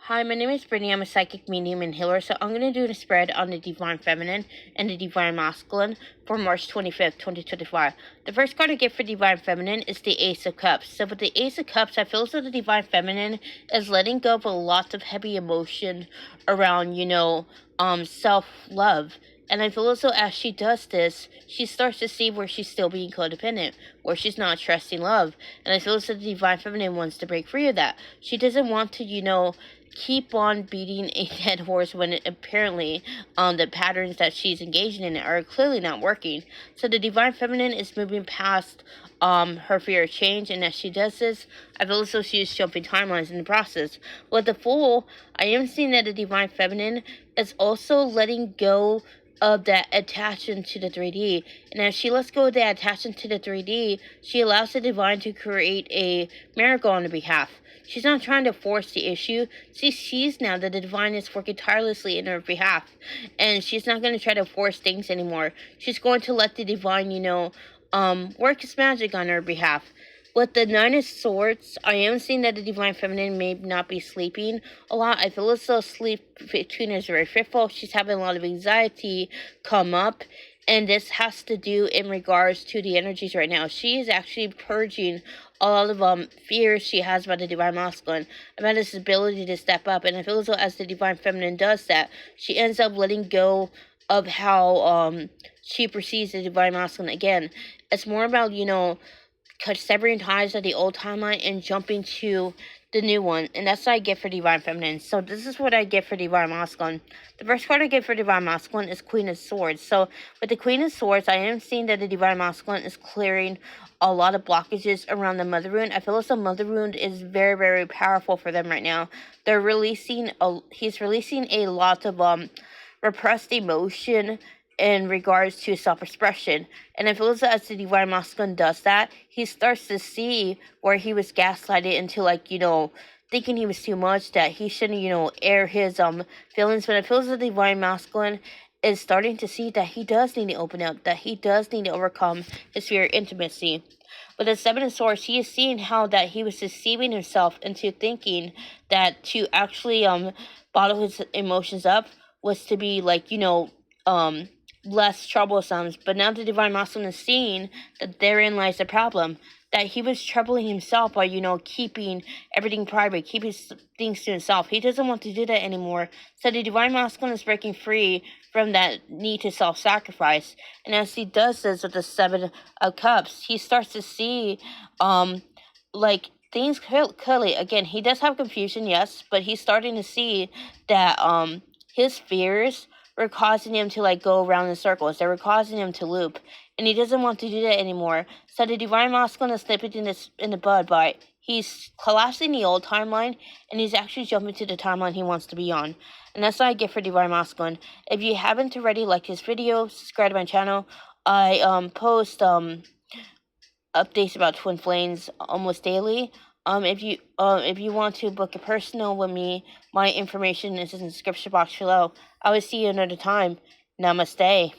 Hi, my name is Brittany. I'm a psychic medium and healer, so I'm going to do a spread on the Divine Feminine and the Divine Masculine for March 25th, 2025. The first card I get for Divine Feminine is the Ace of Cups. So with the Ace of Cups, I feel as though the Divine Feminine is letting go of a lot of heavy emotion around, self-love. And I feel as though as she does this, she starts to see where she's still being codependent, where she's not trusting love. And I feel as though the Divine Feminine wants to break free of that. She doesn't want to, keep on beating a dead horse when apparently the patterns that she's engaging in are clearly not working. So the Divine Feminine is moving past her fear of change, and as she does this, I feel as though she is jumping timelines in the process. With the Fool, I am seeing that the Divine Feminine is also letting go of that attachment to the 3D. And as she lets go of that attachment to the 3D, she allows the Divine to create a miracle on her behalf. She's not trying to force the issue. She sees now that the Divine is working tirelessly in her behalf. And she's not going to try to force things anymore. She's going to let the Divine, work its magic on her behalf. With the Nine of Swords, I am seeing that the Divine Feminine may not be sleeping a lot. I feel as though sleep routine is very fitful. She's having a lot of anxiety come up. And this has to do in regards to the energies right now. She is actually purging a lot of fears she has about the Divine Masculine, about his ability to step up. And I feel as though as the Divine Feminine does that, she ends up letting go of how she perceives the Divine Masculine. Again, it's more about, severing ties of the old timeline and jumping to the new one. And that's what I get for Divine Feminine. So this is what I get for Divine Masculine. The first card I get for Divine Masculine is Queen of Swords. So with the Queen of Swords, I am seeing that the Divine Masculine is clearing a lot of blockages around the Mother Wound. I feel as the Mother Wound is very, very powerful for them right now. He's releasing a lot of repressed emotion in regards to self-expression. And I feel as the Divine Masculine does that, he starts to see where he was gaslighted into thinking he was too much, that he shouldn't, air his feelings. But I feel as the Divine Masculine is starting to see that he does need to open up, that he does need to overcome his fear of intimacy. With the Seven of Swords, he is seeing how that he was deceiving himself into thinking that to actually bottle his emotions up was to be less troublesome. But now the Divine Masculine is seeing that therein lies the problem, that he was troubling himself by keeping everything private, keeping things to himself. He doesn't want to do that anymore. So the Divine Masculine is breaking free from that need to self-sacrifice. And as he does this with the Seven of Cups, he starts to see things clearly. Again, he does have confusion, yes, but he's starting to see that his fears were causing him to go around in circles. They were causing him to loop, and he doesn't want to do that anymore. So the Divine Masculine is nipping this in the bud by he's collapsing the old timeline, and he's actually jumping to the timeline he wants to be on. And that's what I get for Divine Masculine. If you haven't already, like this video, subscribe to my channel. I post updates about twin flames almost daily. If you want to book a personal with me, my information is in the description box below. I will see you another time. Namaste.